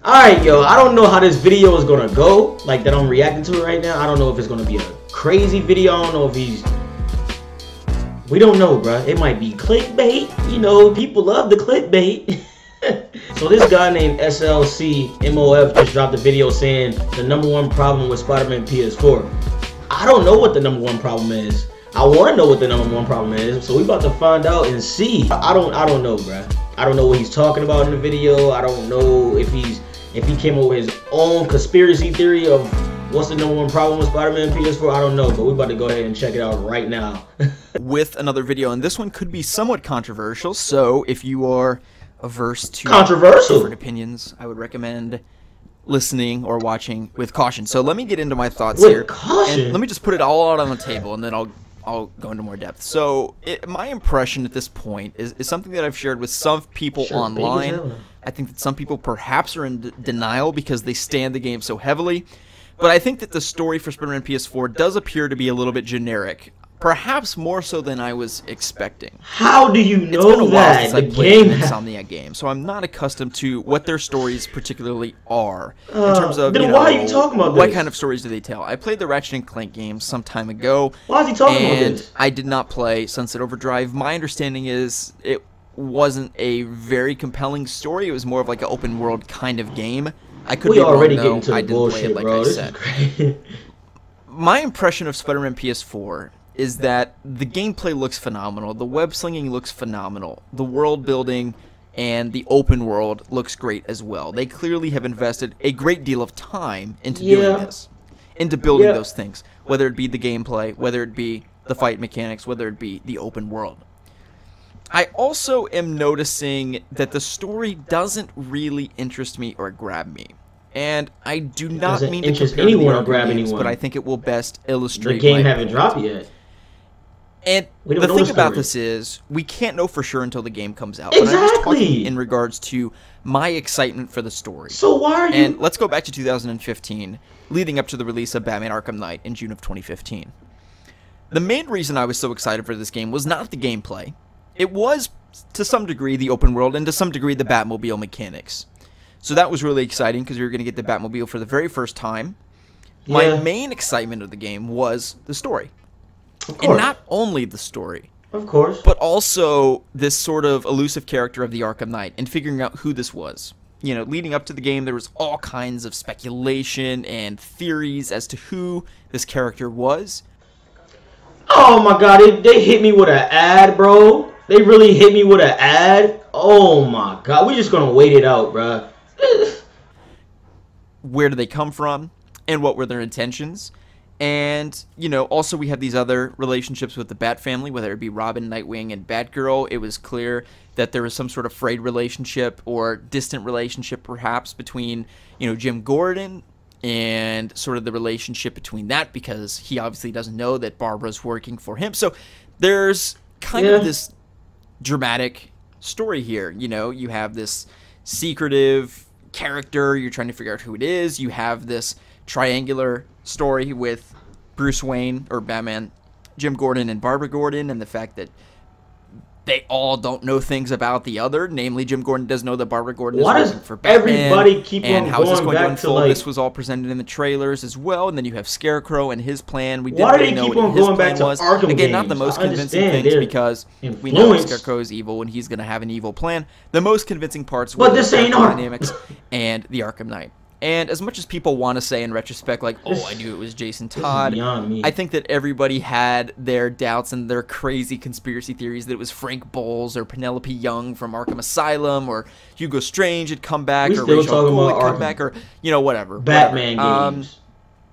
Alright, yo, I don't know how this video is gonna go, like that I'm reacting to it right now. I don't know if it's gonna be a crazy video. I don't know if he's... We don't know, bruh. It might be clickbait. You know, people love the clickbait. So this guy named SLCMOF just dropped a video saying the #1 problem with Spider-Man PS4. I don't know what the #1 problem is. I want to know what the #1 problem is, so we about to find out and see. I don't know, bruh. I don't know what he's talking about in the video. I don't know if he came up with his own conspiracy theory of what's the #1 problem with Spider-Man PS4. I don't know, but we're about to go ahead and check it out right now. With another video, and this one could be somewhat controversial, so if you are averse to different opinions, I would recommend listening or watching with caution. So let me get into my thoughts here. Caution? And let me just put it all out on the table, and then I'll go into more depth. So my impression at this point is something that I've shared with some people online. I think that some people perhaps are in denial because they stand the game so heavily. But I think that the story for Spider-Man PS4 does appear to be a little bit generic. Perhaps more so than I was expecting. How do you know it's been a while that? Since I played an Insomniac game, so I'm not accustomed to what their stories particularly are. In terms of, then why are you talking about what this? kind of stories do they tell? I played the Ratchet & Clank games some time ago. Why is he talking about this? I did not play Sunset Overdrive. My understanding is it wasn't a very compelling story. It was more of like an open world kind of game. I could be wrong, though. I didn't play it like I said. My impression of Spider-Man PS4 is that the gameplay looks phenomenal, the web slinging looks phenomenal, the world building and the open world looks great as well. They clearly have invested a great deal of time into doing this, into building those things, whether it be the gameplay, whether it be the fight mechanics, whether it be the open world. I also am noticing that the story doesn't really interest me or grab me. And I do not mean to compare anyone to the other games, but I think it will best illustrate the game haven't dropped yet. And the thing about this is, we can't know for sure until the game comes out. But I'm just talking in regards to my excitement for the story. So why are you... And let's go back to 2015, leading up to the release of Batman Arkham Knight in June of 2015. The main reason I was so excited for this game was not the gameplay. It was, to some degree, the open world, and to some degree, the Batmobile mechanics. So that was really exciting, because we were going to get the Batmobile for the very first time. My main excitement of the game was the story. And not only the story, but also this sort of elusive character of the Arkham Knight and figuring out who this was. You know, leading up to the game, there was all kinds of speculation and theories as to who this character was. Oh my god, they hit me with an ad, bro. They really hit me with an ad. Oh my god, we're just gonna wait it out, bro. Where did they come from? And what were their intentions? And, you know, also we have these other relationships with the Bat family, whether it be Robin, Nightwing, and Batgirl. It was clear that there was some sort of frayed relationship or distant relationship, perhaps, between, you know, Jim Gordon and sort of the relationship between that, because he obviously doesn't know that Barbara's working for him. So there's kind of this dramatic story here. You know, you have this secretive character, you're trying to figure out who it is. You have this triangular story with Bruce Wayne, or Batman, Jim Gordon, and Barbara Gordon, and the fact that they all don't know things about the other. Namely, Jim Gordon does know that Barbara Gordon is working for Batman. Everybody keep and on how is this going going to back unfold? to, like... This was all presented in the trailers as well, and then you have Scarecrow and his plan. We Why didn't really know what his going back plan to was. Arkham Again, not the games? most I convincing understand things, they're because we know influenced. Scarecrow is evil and he's going to have an evil plan. The most convincing parts were this the ain't dynamics and the Arkham Knight. And as much as people want to say in retrospect, like, oh, I knew it was Jason Todd, I think that everybody had their doubts and their crazy conspiracy theories that it was Frank Bowles or Penelope Young from Arkham Asylum, or Hugo Strange had come back, or Rachel Gould had come back, or, you know, whatever. Batman games.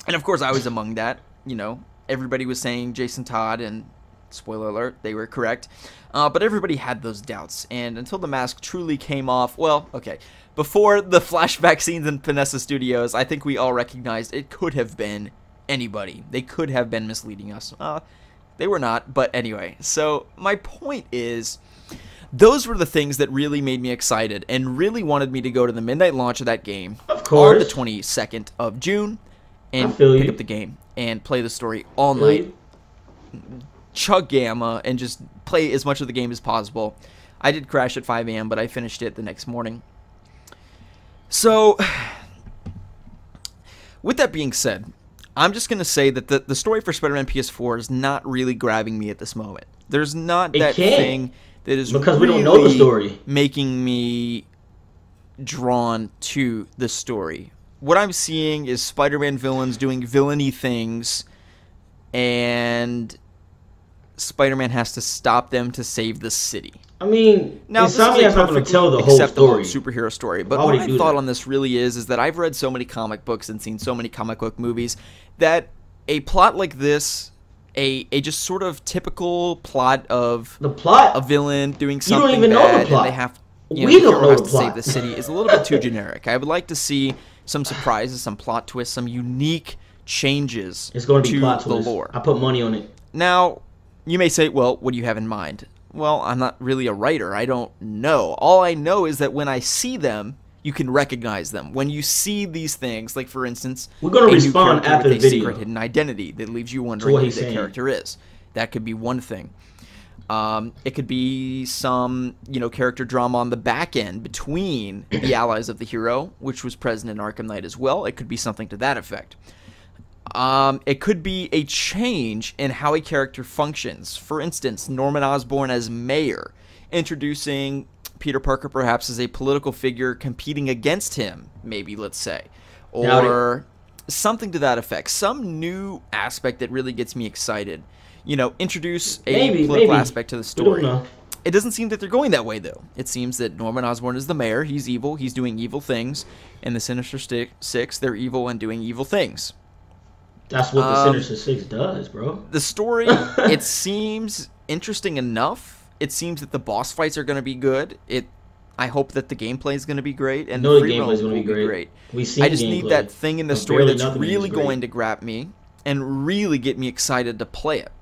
And of course, I was among that. You know, everybody was saying Jason Todd, and spoiler alert, they were correct. But everybody had those doubts. And until the mask truly came off, well, okay. Before the flashback scenes in Panessa Studios, I think we all recognized it could have been anybody. They could have been misleading us. They were not, but anyway. So my point is, those were the things that really made me excited and really wanted me to go to the midnight launch of that game on the 22nd of June and pick up the game and play the story all night, chug Gamma, and just play as much of the game as possible. I did crash at 5 a.m., but I finished it the next morning. So, with that being said, I'm just going to say that the story for Spider-Man PS4 is not really grabbing me at this moment. There's not that thing that is because really we don't know the story making me drawn to the story. What I'm seeing is Spider-Man villains doing villainy things, and Spider-Man has to stop them to save the city. I mean, now, Insomniac's not going to tell the whole story. Superhero story. But what my thought on this really is that I've read so many comic books and seen so many comic book movies that a plot like this, a just sort of typical plot of a villain doing something bad, and they have we don't know to save the city is a little bit too generic. I would like to see some surprises, some plot twists, some unique changes it's going to be plot the lore. I put money on it. Now, you may say, well, what do you have in mind? Well, I'm not really a writer. I don't know. All I know is that when I see them, you can recognize them. When you see these things, like for instance, we're going to respond after the video. Secret hidden identity that leaves you wondering who the character is. That could be one thing. It could be some, character drama on the back end between the allies of the hero, which was present in Arkham Knight as well. It could be something to that effect. It could be a change in how a character functions. For instance, Norman Osborn as mayor, introducing Peter Parker perhaps as a political figure competing against him, maybe, let's say. Or something to that effect. Some new aspect that really gets me excited. Introduce a political aspect to the story. It doesn't seem that they're going that way, though. It seems that Norman Osborn is the mayor. He's evil. He's doing evil things. And the Sinister Six, they're evil and doing evil things. That's what the Sinister Six does, bro. The story, it seems interesting enough. It seems that the boss fights are going to be good. I hope that the gameplay is going to be great, and the free roam will be great. I just need that thing in the story that's really going to grab me and really get me excited to play it.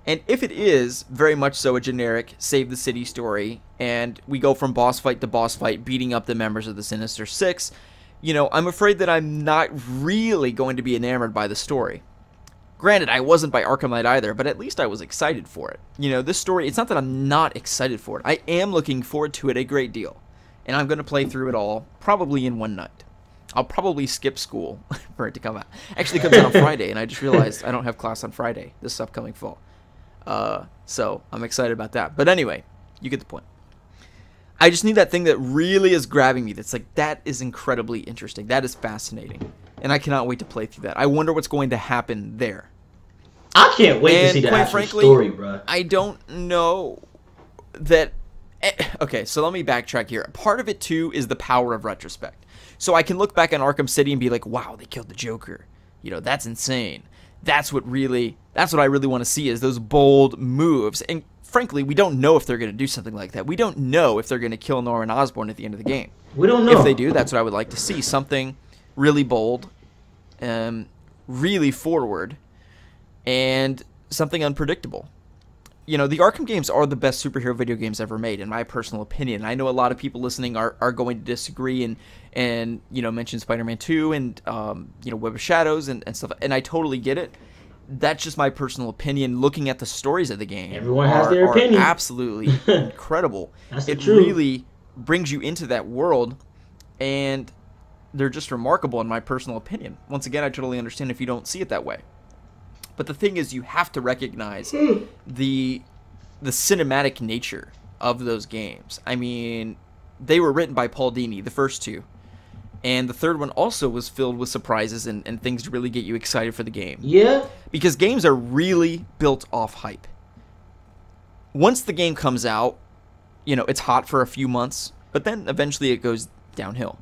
And if it is very much so a generic save the city story, and we go from boss fight to boss fight, beating up the members of the Sinister Six, I'm afraid that I'm not really going to be enamored by the story. Granted, I wasn't by Arkham Knight either, but at least I was excited for it. This story, it's not that I'm not excited for it. I am looking forward to it a great deal. And I'm going to play through it all, probably in one night. I'll probably skip school for it to come out. Actually, it comes out on Friday, and I just realized I don't have class on Friday this upcoming fall. So I'm excited about that. But anyway, you get the point. I just need that thing that really is grabbing me. That's like, that is incredibly interesting. That is fascinating. And I cannot wait to play through that. I wonder what's going to happen there. I can't wait to see the actual story, bro. I don't know that... Okay, so let me backtrack here. Part of it, too, is the power of retrospect. So I can look back on Arkham City and be like, wow, they killed the Joker. That's insane. That's what I really want to see, is those bold moves. And frankly, we don't know if they're going to do something like that. We don't know if they're going to kill Norman Osborn at the end of the game. We don't know. If they do, that's what I would like to see. Something really bold, really forward, and something unpredictable. The Arkham games are the best superhero video games ever made, in my personal opinion. I know a lot of people listening are going to disagree and mention Spider-Man 2 and Web of Shadows and stuff, and I totally get it. That's just my personal opinion. Looking at the stories of the game, everyone has their opinion. Absolutely incredible. It really brings you into that world, and they're just remarkable in my personal opinion. Once again, I totally understand if you don't see it that way. But the thing is, you have to recognize the cinematic nature of those games. I mean, they were written by Paul Dini, the first two. And the third one also was filled with surprises and things to really get you excited for the game. Yeah. Because games are really built off hype. Once the game comes out, it's hot for a few months, but then eventually it goes downhill.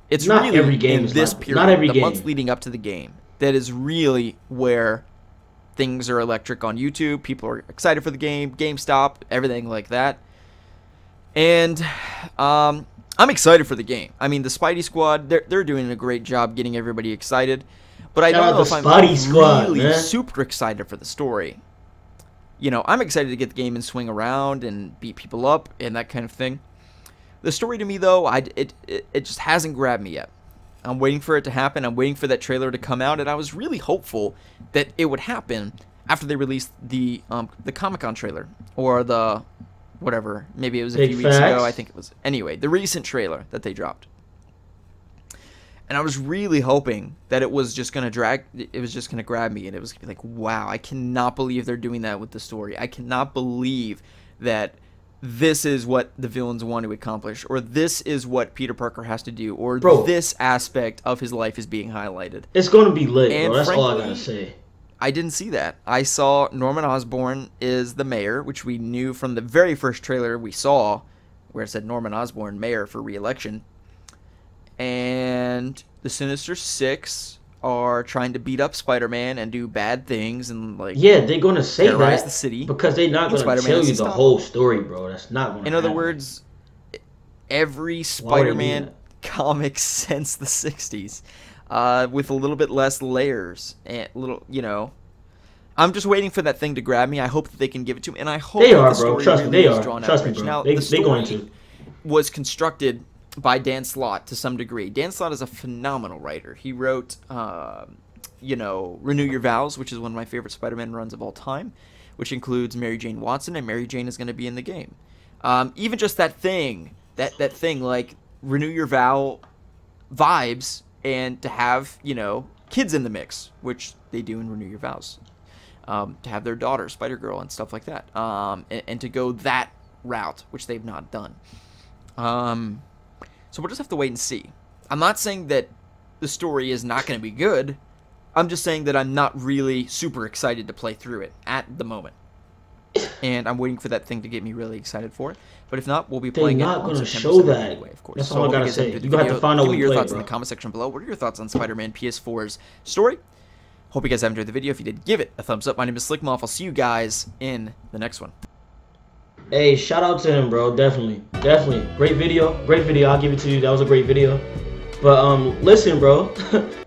It's not really every game in this like, period, not every the game. months leading up to the game, that is really where things are electric on YouTube. People are excited for the game, GameStop, everything like that. And I'm excited for the game. I mean, the Spidey Squad, they're doing a great job getting everybody excited. But I don't know if I'm really super excited for the story. I'm excited to get the game and swing around and beat people up and that kind of thing. The story to me, though, it just hasn't grabbed me yet. I'm waiting for it to happen. I'm waiting for that trailer to come out, and I was really hopeful that it would happen after they released the Comic-Con trailer, or the whatever. Maybe it was a few weeks ago. I think it was. Anyway, the recent trailer that they dropped. And I was really hoping that it was just gonna grab me, and it was gonna be like, wow, I cannot believe they're doing that with the story. I cannot believe that this is what the villains want to accomplish, or this is what Peter Parker has to do, or this aspect of his life is being highlighted. It's gonna be lit, and bro. That's frankly, all I gotta say. I didn't see that. I saw Norman Osborn is the mayor, which we knew from the very first trailer we saw, where it said Norman Osborn, mayor for re-election. And the Sinister Six are trying to beat up Spider-Man and do bad things and like they're gonna say terrorize that the city because they're not gonna tell you the whole story, bro. That's not gonna. In other words, every Spider-Man comic since the '60s, with a little bit less layers and I'm just waiting for that thing to grab me. I hope that they can give it to me, and I hope the story really is drawn out. Trust me, bro. Now, the story was constructed by Dan Slott to some degree. Dan Slott is a phenomenal writer. He wrote, Renew Your Vows, which is one of my favorite Spider-Man runs of all time, which includes Mary Jane Watson, and Mary Jane is going to be in the game. Even just that thing, that thing, like, Renew Your Vow vibes, and to have, kids in the mix, which they do in Renew Your Vows. To have their daughter, Spider-Girl, and stuff like that. And to go that route, which they've not done. So we'll just have to wait and see. I'm not saying that the story is not going to be good. I'm just saying that I'm not really super excited to play through it at the moment. And I'm waiting for that thing to get me really excited for it. But if not, we'll be playing it on September 7th anyway, of course. That's all I gotta say. You have to find out your thoughts in the comment section below. What are your thoughts on Spider-Man PS4's story? Hope you guys have enjoyed the video. If you did, give it a thumbs up. My name is Slickmoff. I'll see you guys in the next one. Hey, shout out to him, bro. Definitely. Great video. I'll give it to you. That was a great video. But listen, bro.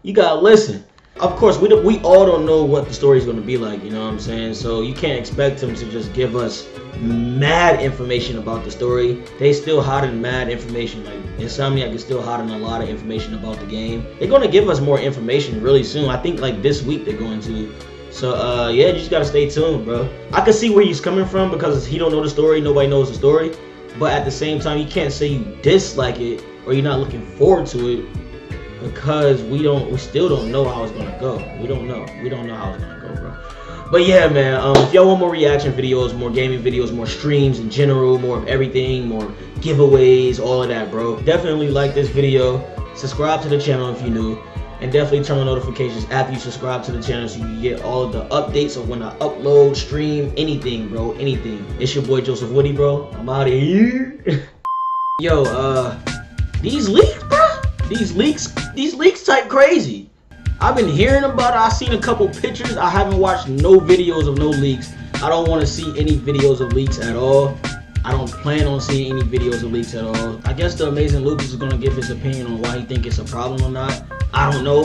You gotta listen. Of course, we all don't know what the story is gonna be like. You know what I'm saying? So you can't expect him to just give us mad information about the story. They still hiding mad information. Like Insomniac is still hiding a lot of information about the game. They're gonna give us more information really soon. I think like this week they're going to. So yeah, you just gotta stay tuned, bro. I can see where he's coming from because he don't know the story, nobody knows the story. But at the same time, you can't say you dislike it or you're not looking forward to it because we still don't know how it's gonna go. We don't know how it's gonna go, bro. But yeah, man, if y'all want more reaction videos, more gaming videos, more streams in general, more of everything, more giveaways, all of that, bro, definitely like this video, subscribe to the channel if you're new. And definitely turn on notifications after you subscribe to the channel so you can get all of the updates of when I upload, stream, anything, bro, anything. It's your boy Joseph Witty, bro. I'm out of here. Yo, these leaks, bro. These leaks type crazy. I've been hearing about it. I've seen a couple pictures. I haven't watched no videos of no leaks. I don't want to see any videos of leaks at all. I don't plan on seeing any videos of leaks at all. I guess the Amazing Lucas is going to give his opinion on why he think it's a problem or not. I don't know.